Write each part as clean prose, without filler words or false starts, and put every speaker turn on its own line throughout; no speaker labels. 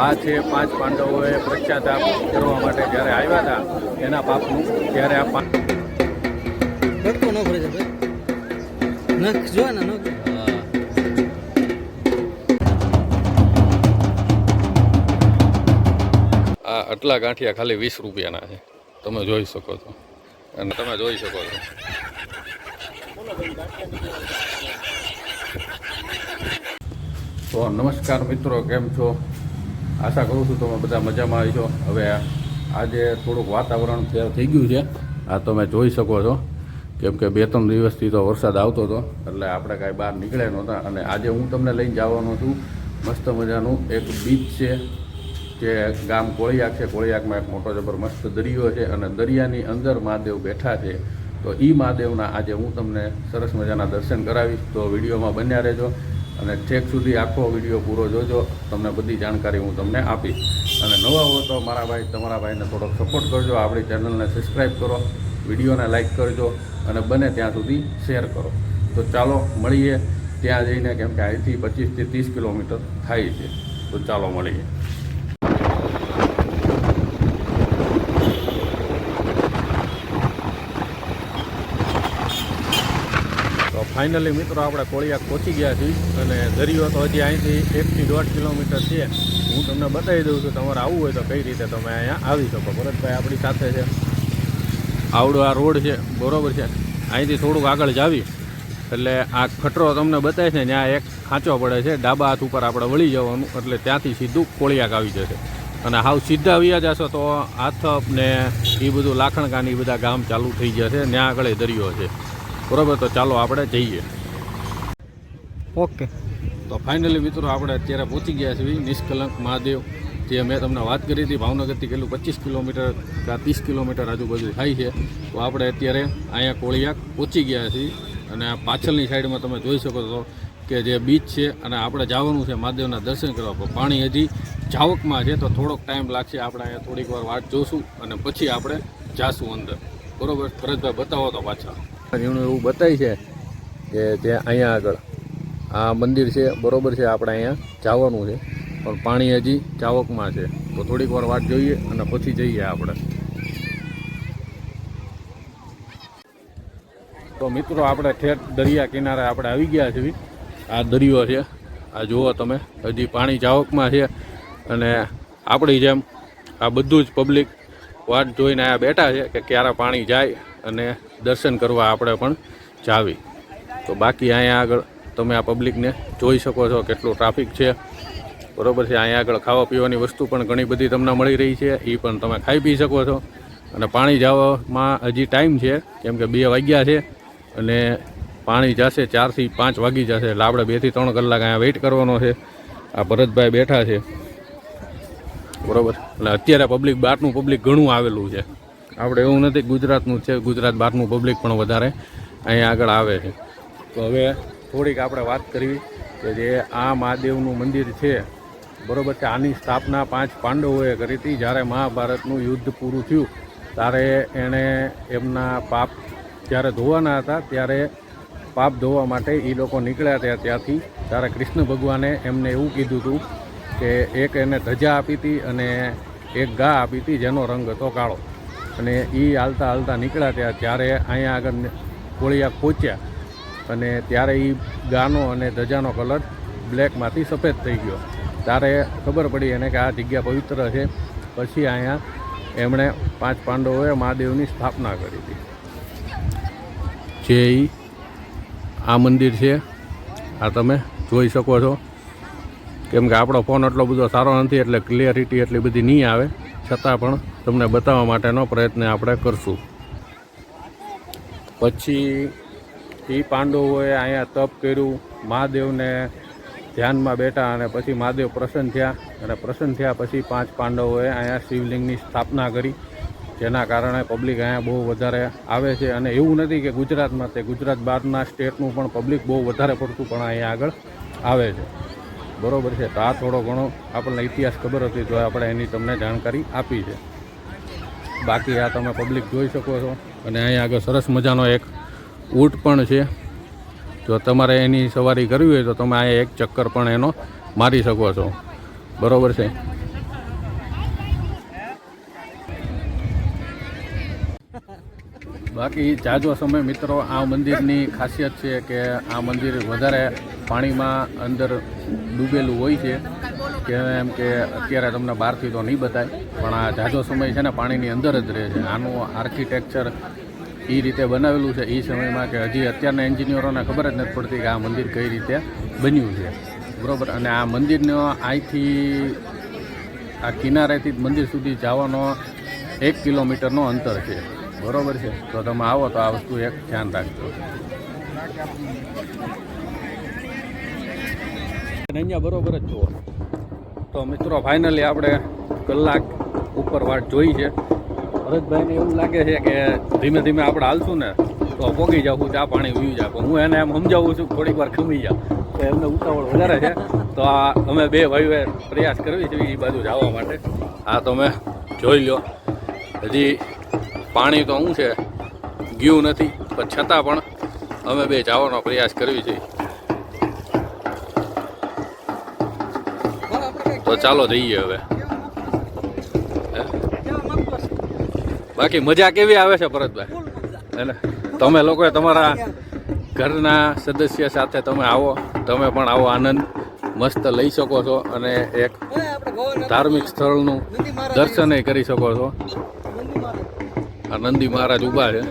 આ છે 5 પાંડવોએ પશ્ચાતાપ કરવા માટે જ્યારે આવ્યા હતા એના પાપનું ત્યારે આ આટલા ગાંઠિયા ખાલી 20 રૂપિયાના છે, તમે જોઈ શકો છો. અને તમે જોઈ શકો છો તો નમસ્કાર મિત્રો, કેમ છો? આશા કરું છું તમે બધા મજામાં આવી છો. હવે આજે થોડુંક વાતાવરણ ફેર થઈ ગયું છે, આ તમે જોઈ શકો છો. કેમ કે 2-3 દિવસથી તો વરસાદ આવતો હતો એટલે આપણે કાંઈ બહાર નીકળ્યા નહોતા. અને આજે હું તમને લઈને જવાનો છું મસ્ત મજાનું એક બીચ છે જે ગામ કોળિયાક છે. કોળિયાકમાં એક મોટો જબર મસ્ત દરિયો છે અને દરિયાની અંદર મહાદેવ બેઠા છે. તો એ મહાદેવના આજે હું તમને સરસ મજાના દર્શન કરાવીશ. તો વિડીયોમાં બન્યા રહેજો અને છેક સુધી આખો વિડીયો પૂરો જોજો, તમને બધી જાણકારી હું તમને આપીશ. અને નવા હો તો મારા ભાઈ તમારા ભાઈને થોડોક સપોર્ટ કરજો, આપણી ચેનલને સબસ્ક્રાઈબ કરો, વિડીયોને લાઇક કરજો અને બને ત્યાં સુધી શેર કરો. તો ચાલો મળીએ ત્યાં જઈને, કેમ કે અહીંથી 25 થી 30 કિલોમીટર થાય છે. તો ચાલો મળીએ. ફાઇનલી મિત્રો આપણે કોળિયાક પહોંચી ગયા છીએ અને દરિયો તો હજી અહીંથી 1 થી 1.5 કિલોમીટર છે. હું તમને બતાવી દઉં છું, તમારે આવવું હોય તો કઈ રીતે તમે અહીંયા આવી શકો. ભરતભાઈ આપણી સાથે છે. આવડો આ રોડ છે, બરોબર છે. અહીંથી થોડુંક આગળ જાવી એટલે આ ખટરો તમને બતાવે છે, ત્યાં એક ખાંચો પડે છે, ડાબા હાથ ઉપર આપણે વળી જવાનું એટલે ત્યાંથી સીધું કોળિયાક આવી જશે. અને હાવ સીધા વ્યા જશો તો આથપ ને એ બધું લાખણકા ને એ બધા ગામ ચાલુ થઈ જશે. ત્યાં આગળ દરિયો છે, બરોબર. તો ચાલો આપણે જઈએ. ઓકે, તો ફાઇનલી મિત્રો આપણે અત્યારે પહોંચી ગયા છીએ નિષ્કલંક મહાદેવ, જે મેં તમને વાત કરી હતી. ભાવનગરથી કેટલું 25 કિલોમીટર કે 30 કિલોમીટર આજુબાજુ થાય છે. તો આપણે અત્યારે અહીંયા કોળિયાક પહોંચી ગયા છીએ અને આ પાછળની સાઈડમાં તમે જોઈ શકો છો કે જે બીચ છે અને આપણે જવાનું છે મહાદેવના દર્શન કરવા. પાણી હજી જાવકમાં છે તો થોડોક ટાઈમ લાગશે. આપણે અહીંયા થોડીક વાર વાટ જોશું અને પછી આપણે જાશું અંદર, બરોબર. ભરતભાઈ બતાવો તો પાછા. એનું એવું બતાય છે કે જે અહીંયા આગળ આ મંદિર છે, બરોબર છે. આપણે અહીંયા જવાનું છે પણ પાણી હજી ચાવકમાં છે, તો થોડીક વાર વાટ જોઈએ અને પછી જઈએ આપણે. તો મિત્રો આપણે ઠેઠ દરિયા કિનારે આપણે આવી ગયા છીએ. આ દરિયો છે, આ જુઓ તમે, હજી પાણી ચાવકમાં છે અને આપણી જેમ આ બધું જ પબ્લિક વાટ જોઈને અહીંયા બેઠા છે કે ક્યારે પાણી જાય અને દર્શન કરવા આપણે પણ જાવી. તો બાકી અહીંયા આગળ તમે આ પબ્લિકને જોઈ શકો છો કેટલું ટ્રાફિક છે, બરોબર છે. અહીંયા આગળ ખાવા પીવાની વસ્તુ પણ ઘણી બધી તમને મળી રહી છે, એ પણ તમે ખાઈ પી શકો છો. અને પાણી જવામાં હજી ટાઈમ છે, કેમ કે 2 વાગ્યા છે અને પાણી જશે 4 થી 5 વાગી જશે. એટલે આપણે 2 થી 3 કલાક અહીંયા વેઇટ કરવાનો છે. આ ભરતભાઈ બેઠા છે, બરોબર. એટલે અત્યારે પબ્લિક બહારનું પબ્લિક ઘણું આવેલું છે. આપણે એવું નથી ગુજરાતનું છે, ગુજરાત બહારનું પબ્લિક પણ વધારે અહીંયા આગળ આવે છે. તો હવે થોડીક આપણે વાત કરવી કે જે આ મહાદેવનું મંદિર છે, બરોબર છે. આની સ્થાપના 5 પાંડવોએ કરી હતી. જ્યારે મહાભારતનું યુદ્ધ પૂરું થયું ત્યારે એણે એમના પાપ જ્યારે ધોવાના હતા ત્યારે પાપ ધોવા માટે એ લોકો નીકળ્યા હતા ત્યાંથી. ત્યારે કૃષ્ણ ભગવાને એમને એવું કીધું હતું કે એક એને ધજા આપી હતી અને એક ગા આપી હતી જેનો રંગ હતો કાળો. અને એ હાલતા હાલતા નીકળ્યા ત્યાં ત્યારે અહીંયા આગળ કોળિયાક પહોંચ્યા અને ત્યારે એ ગાનો અને ધજાનો કલર બ્લેકમાંથી સફેદ થઈ ગયો. ત્યારે ખબર પડી એને કે આ જગ્યા પવિત્ર છે. પછી અહીંયા એમણે 5 પાંડવોએ મહાદેવની સ્થાપના કરી હતી. જે આ મંદિર છે, આ તમે જોઈ શકો છો. કેમ કે આપણો ફોન એટલો બધો સારો નથી એટલે ક્લિયરિટી એટલી બધી નહીં આવે, છતાં પણ તમને બતાવવા માટેનો પ્રયત્ન આપણે કરશું. પછી એ પાંડવોએ અહીંયા તપ કર્યું, મહાદેવને ધ્યાનમાં બેઠા અને પછી મહાદેવ પ્રસન્ન થયા. અને પ્રસન્ન થયા પછી 5 પાંડવોએ અહીંયા શિવલિંગની સ્થાપના કરી, જેના કારણે પબ્લિક અહીંયા બહુ વધારે આવે છે. અને એવું નથી કે ગુજરાતમાં, તે ગુજરાત બહારના સ્ટેટનું પણ પબ્લિક બહુ વધારે પડતું પણ અહીંયા આગળ આવે છે, બરોબર છે. તો આ થોડો ઘણો આપણને ઇતિહાસ ખબર હતી તો આપણે એની તમને જાણકારી આપી છે. બાકી આ તમે પબ્લિક જોઈ શકો છો. અને અહીંયા આગળ સરસ મજાનો એક ઊંટ પણ છે. જો તમારે એની સવારી કરવી હોય તો તમે અહીંયા એક ચક્કર પણ એનો મારી શકો છો, બરોબર છે. બાકી જાજો સમય મિત્રો આ મંદિરની ખાસિયત છે કે આ મંદિર વધારે પાણીમાં અંદર ડૂબેલું હોય છે કે એમ કે અત્યારે તમને બહારથી તો નહીં બતાય પણ આ જાજો સમય છે ને પાણીની અંદર જ રહે છે. આનું આર્કિટેક્ચર એ રીતે બનાવેલું છે એ સમયમાં કે હજી અત્યારના એન્જિનિયરોને ખબર જ નથી પડતી કે આ મંદિર કઈ રીતે બન્યું છે, બરાબર. અને આ મંદિરનો અહીંથી આ કિનારેથી મંદિર સુધી જવાનો 1 કિલોમીટરનો અંતર છે, બરાબર છે. તો તમે આવો તો આ વસ્તુ એક ધ્યાન રાખજો. અહીંયા બરોબર જ જુઓ તો મિત્રો ફાઇનલી આપણે કલાક ઉપર વાટ જોઈ છે. ભરતભાઈને એવું લાગે છે કે ધીમે ધીમે આપણે હાલશું ને તો પોગી જાઉં ચા પાણી પીવી જાય, પણ હું એને એમ સમજાવું છું થોડીક વાર ખમી જાવ તો એમને ઉતાવળ વધારે છે. તો આ અમે બે ભાઈઓએ પ્રયાસ કરવી છે એ બાજુ જવા માટે. આ તમે જોઈ લો હજી પાણી તો શું છે ગયું નથી, પણ છતાં પણ અમે બે જવાનો પ્રયાસ કરવી છે. તો ચાલો જઈએ હવે. બાકી મજા કેવી આવે છે ભરતભાઈ? એટલે તમે લોકોએ તમારા ઘરના સદસ્ય સાથે તમે આવો, તમે પણ આવો આનંદ મસ્ત લઈ શકો છો અને એક ધાર્મિક સ્થળનું દર્શન કરી શકો છો. આ નંદી મહારાજ ઊભા છે,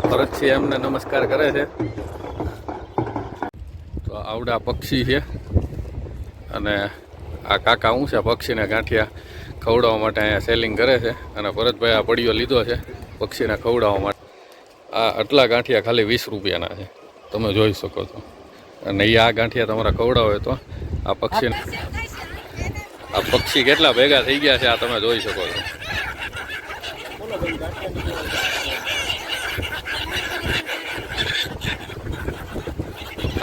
ભરતસિંહ એમને નમસ્કાર કરે છે. તો આવડા પક્ષી છે અને આ કાકા શું છે પક્ષીને ગાંઠિયા ખવડાવવા માટે અહીંયા સેલિંગ કરે છે અને ભરતભાઈ આ પડીઓ લીધો છે પક્ષીને ખવડાવવા માટે. આ આટલા ગાંઠિયા ખાલી 20 રૂપિયાના છે, તમે જોઈ શકો છો. અને એ આ ગાંઠિયા તમારે ખવડાવે તો આ પક્ષી કેટલા ભેગા થઈ ગયા છે આ તમે જોઈ શકો છો.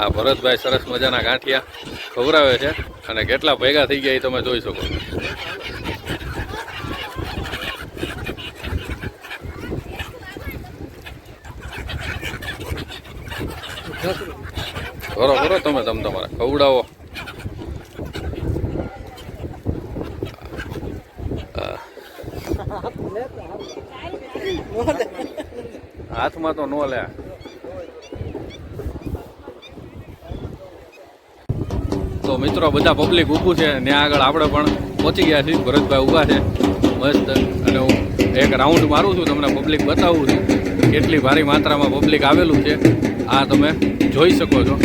આ ભરતભાઈ સરસ મજાના ગાંઠિયા ખવડાવે છે અને કેટલા ભેગા થઈ ગયા એ તમે જોઈ શકો છો. કરો કરો તમે તમારા ખવડાવો. હાથમાં તો ન લે. તો મિત્રો બધા પબ્લિક ઊભું છે ત્યાં આગળ આપણે પણ પહોંચી ગયા છીએ. ભરતભાઈ ઊભા છે મસ્ત અને હું એક રાઉન્ડ મારું છું, તમને પબ્લિક બતાવું છું કેટલી ભારી માત્રામાં પબ્લિક આવેલું છે. આ તમે જોઈ શકો છો.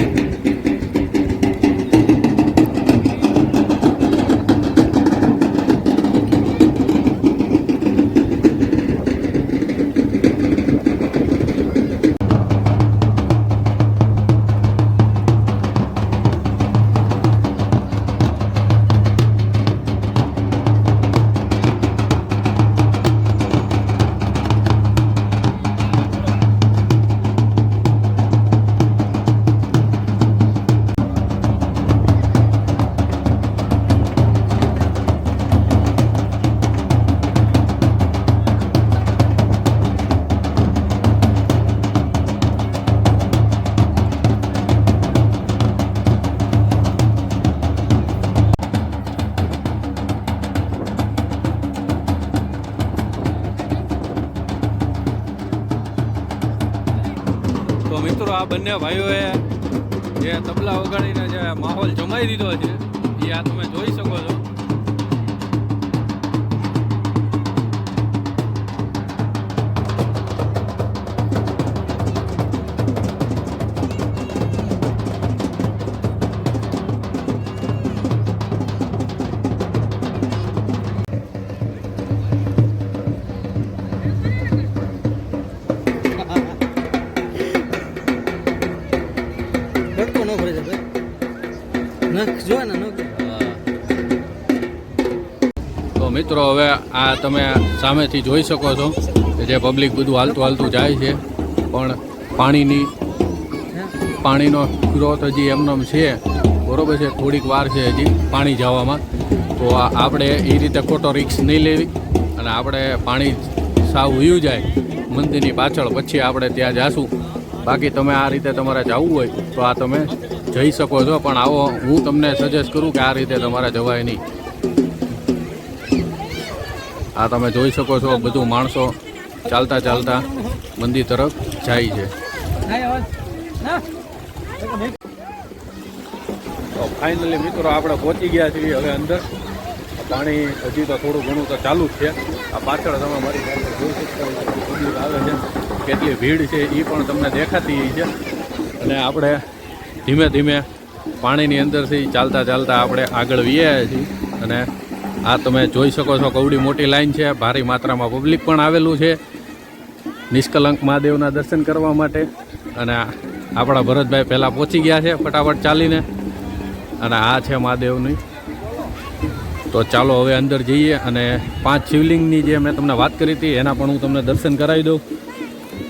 મિત્રો આ બંને ભાઈઓએ જે તબલા વગાડીને જે માહોલ જમાઈ દીધો છે એ આ તમે જોઈ શકો છો. તો મિત્રો હવે આ તમે સામેથી જોઈ શકો છો કે જે પબ્લિક બધું હાલતું જાય છે, પણ પાણીનો ગ્રોથ હજી એમનેમ છે, બરોબર છે. થોડીક વાર છે હજી પાણી જવામાં. તો આપણે એ રીતે ખોટો રિસ્ક નહીં લેવી અને આપણે પાણી સાવ વયું જાય મંદિરની પાછળ પછી આપણે ત્યાં જાશું. બાકી તમે આ રીતે તમારે જવું હોય તો આ તમે જઈ શકો છો, પણ આવો હું તમને સજેસ્ટ કરું કે આ રીતે તમારે જવાય નહીં. આ તમે જોઈ શકો છો બધું માણસો ચાલતા ચાલતા મંદિર તરફ જાય છે. તો ફાઇનલી મિત્રો આપણે પહોંચી ગયા છીએ હવે અંદર. પાણી હજી તો થોડું ઘણું તો ચાલુ જ છે. આ પાછળ તમે મારી પાસે જોઈ શકતા હોય કેટલી પબ્લિક આવે છે, કેટલી ભીડ છે એ પણ તમને દેખાતી છે. અને આપણે ધીમે ધીમે પાણીની અંદરથી ચાલતા ચાલતા આપણે આગળ વ્યાયા છીએ. અને આ તમે જોઈ શકો છો કવડી મોટી લાઈન છે, ભારી માત્રામાં પબ્લિક પણ આવેલું છે નિષ્કલંક મહાદેવના દર્શન કરવા માટે. અને આપણા ભરતભાઈ પહેલાં પહોંચી ગયા છે ફટાફટ ચાલીને. અને આ છે મહાદેવની. તો ચાલો હવે અંદર જઈએ અને 5 શિવલિંગની જે મેં તમને વાત કરી હતી એના પણ હું તમને દર્શન કરાવી દઉં.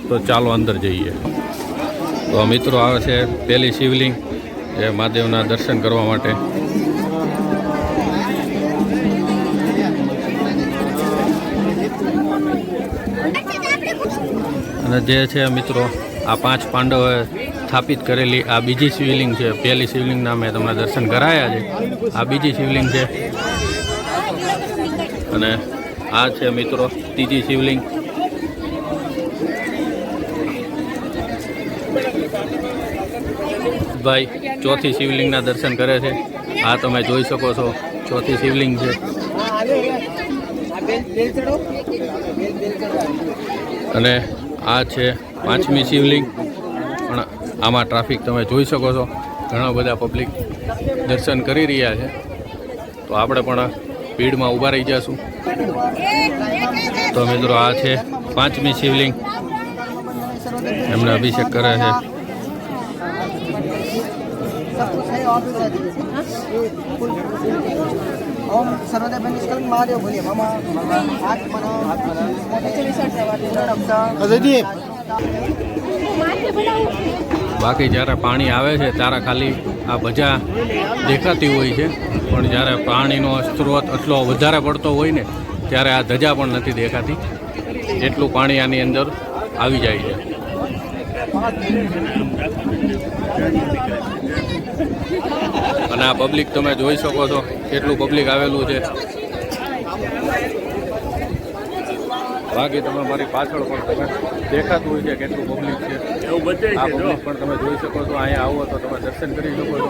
તો ચાલો અંદર જઈએ. તો મિત્રો આવે છે પહેલી શિવલિંગ એ મહાદેવના દર્શન કરવા માટે. અને જે છે મિત્રો આ 5 પાંડવોએ સ્થાપિત કરેલી આ બીજી શિવલિંગ છે. પહેલી શિવલિંગના મેં તમને દર્શન કરાયા છે. આ બીજી શિવલિંગ છે. અને આ છે મિત્રો ત્રીજી શિવલિંગ. ભાઈ ચોથી શિવલિંગના દર્શન કરે છે. આ તમે જોઈ શકો છો ચોથી શિવલિંગ છે. અને આ છે 5મી શિવલિંગ. પણ આમાં ટ્રાફિક તમે જોઈ શકો છો, ઘણા બધા પબ્લિક દર્શન કરી રહ્યા છે. તો આપણે પણ ભીડમાં ઊભા રહી જઈશું. તો મિત્રો આ છે 5મી શિવલિંગ, એમને અભિષેક કરે છે.
ओम सर्वदा निष्कलंक महादेव बोलिए मामा हाथ
બાકી જ્યારે પાણી આવે છે ત્યારે ખાલી આ ભજા દેખાતી હોય છે, પણ જ્યારે પાણીનો સ્ત્રોત એટલો વધારે પડતો હોય ને ત્યારે આ ધજા પણ નથી દેખાતી. એટલું પાણી આની અંદર આવી જાય છે. અને આ પબ્લિક તમે જોઈ શકો છો કેટલું પબ્લિક આવેલું છે. બાકી તમે મારી પાછળ પણ તમે દેખાતું હોય છે કેટલું પબ્લિક છે. આ પબ્લિક પણ તમે જોઈ શકો છો. અહીંયા આવો તો તમે દર્શન કરી શકો છો.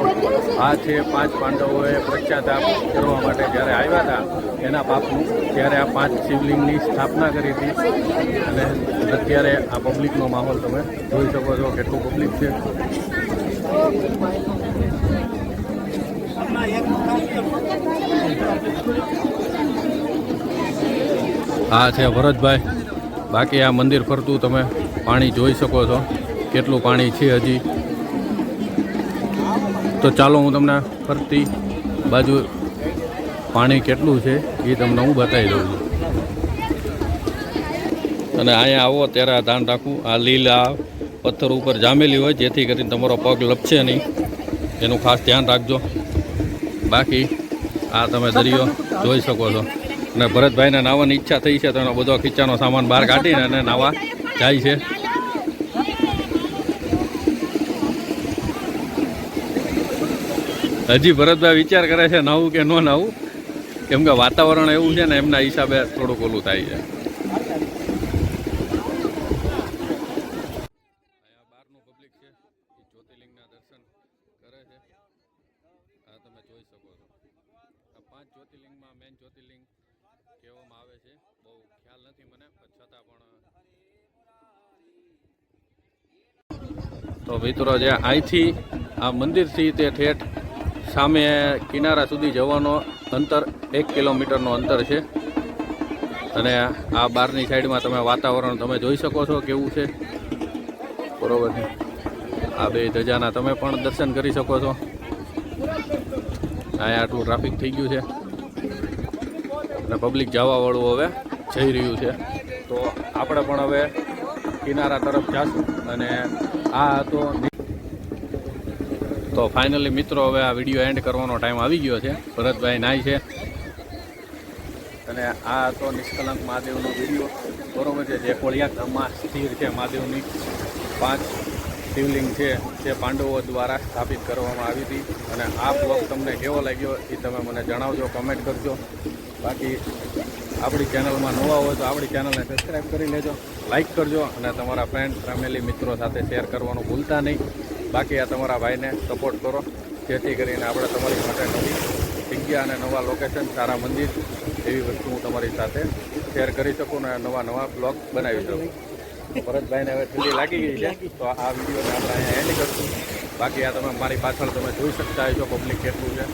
આ છે 5 પાંડવોએ પશ્ચાતાપ કરવા માટે જ્યારે આવ્યા હતા એના પાપનું, ત્યારે આ 5 શિવલિંગની સ્થાપના કરી હતી. અને અત્યારે આ પબ્લિકનો માહોલ તમે જોઈ શકો છો કેટલું પબ્લિક છે. આ છે ભરતભાઈ. બાકી આ મંદિર ફરતું તમે પાણી જોઈ શકો છો કેટલું પાણી છે હજી. તો ચાલો હું તમને ફરતી બાજુ પાણી કેટલું છે એ તમને હું બતાવી દઉં છું. અને અહીંયા આવો ત્યારે આ ધ્યાન રાખવું, આ લીલા પથ્થર ઉપર જામેલી હોય જેથી કરીને તમારો પગ લપસે નહીં, એનું ખાસ ધ્યાન રાખજો. બાકી આ તમે દરિયો જોઈ શકો છો. અને ભરતભાઈને નાહવાની ઈચ્છા થઈ છે તો એનો બધો ખીચાનો સામાન બહાર કાઢીને અને નાહવા જાય છે. હજી ભરતભાઈ વિચાર કરે છે નાહવું કે ન નાહવું, કેમ કે વાતાવરણ એવું છે ને એમના હિસાબે થોડુંક ઓલું થાય છે. બહારનું પબ્લિક છે જ્યોતિર્લિંગના દર્શન કરે છે. આ તમે જોઈ શકો છો. આ 5 જ્યોતિર્લિંગમાં મેન જ્યોતિર્લિંગ કહેવામાં આવે છે. બહુ ખ્યાલ નથી મને, છતાં પણ તો મિત્રો જે અહીંથી આ મંદિરથી તે ઠેઠ સામે કિનારા સુધી જવાનો અંતર 1 કિલોમીટરનો અંતર છે. અને આ બહારની સાઈડમાં તમે વાતાવરણ તમે જોઈ શકો છો કેવું છે, બરોબર છે. આ બે ધજાના તમે પણ દર્શન કરી શકો છો. અહીંયા આટલું ટ્રાફિક થઈ ગયું છે અને પબ્લિક જવાવાળું હવે જઈ રહ્યું છે. તો આપણે પણ હવે કિનારા તરફ જાશું. અને આ હતો તો ફાઇનલી મિત્રો હવે આ વિડીયો એન્ડ કરવાનો ટાઈમ આવી ગયો છે. ભરતભાઈ નાય છે. અને આ હતો નિષ્કલંક મહાદેવનો વિડીયો, બરોબર છે. જે કોળિયા ગામમાં સ્થિર છે મહાદેવની 5 શિવલિંગ છે જે પાંડવો દ્વારા સ્થાપિત કરવામાં આવી હતી. અને આ બ્લોગ તમને કેવો લાગ્યો એ તમે મને જણાવજો, કમેન્ટ કરજો. બાકી આપણી ચેનલમાં નવા હોય તો આપણી ચેનલને સબસ્ક્રાઈબ કરી લેજો, લાઈક કરજો અને તમારા ફ્રેન્ડ ફેમિલી મિત્રો સાથે શેર કરવાનું ભૂલતા નહીં. બાકી આ તમારા ભાઈને સપોર્ટ કરો, જેથી કરીને આપણે તમારી માટે નવી જગ્યા અને નવા લોકેશન, સારા મંદિર એવી વસ્તુ હું તમારી સાથે શેર કરી શકું અને નવા બ્લોગ બનાવી શકું. ભરતભાઈને હવે ઠંડી લાગી ગઈ છે, તો આ વિડીયોને આપણે અહીંયા એન્ડ કરશું. બાકી આ તમે મારી પાછળ તમે જોઈ શકતા હશો પબ્લિક કેટલું છે.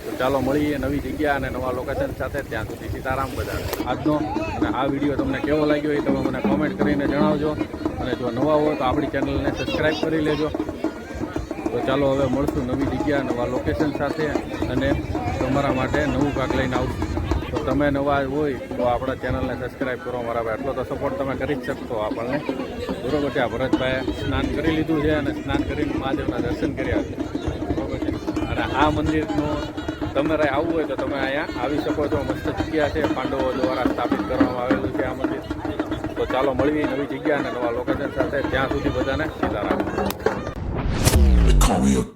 તો ચાલો મળીએ નવી જગ્યા અને નવા લોકેશન સાથે. ત્યાં સુધી સીતારામ બધા. આજનો અને આ વિડીયો તમને કેવો લાગ્યો એ તમે મને કોમેન્ટ કરીને જણાવજો. અને જો નવા હોય તો આપણી ચેનલને સબસ્ક્રાઈબ કરી લેજો. તો ચાલો હવે મળશું નવી જગ્યા, નવા લોકેશન સાથે અને તમારા માટે નવું ભાગ લઈને આવશું. તો તમે નવા હોય તો આપણા ચેનલને સબસ્ક્રાઈબ કરો મારા ભાઈ. એટલો તો સપોર્ટ તમે કરી જ શકશો આપણને. બરોબર છે. આ ભરતભાઈએ સ્નાન કરી લીધું છે અને સ્નાન કરીને મહાદેવના દર્શન કર્યા છે. બરોબર છે. અને આ મંદિરનું તમારે આવવું હોય તો તમે અહીંયા આવી શકો છો. મસ્ત જગ્યા છે, પાંડવો દ્વારા સ્થાપિત કરવામાં આવેલું છે આ મંદિર. તો ચાલો મળીએ નવી જગ્યા અને નવા લોકેશન સાથે. ત્યાં સુધી બધાને સીતારામ.
Call me a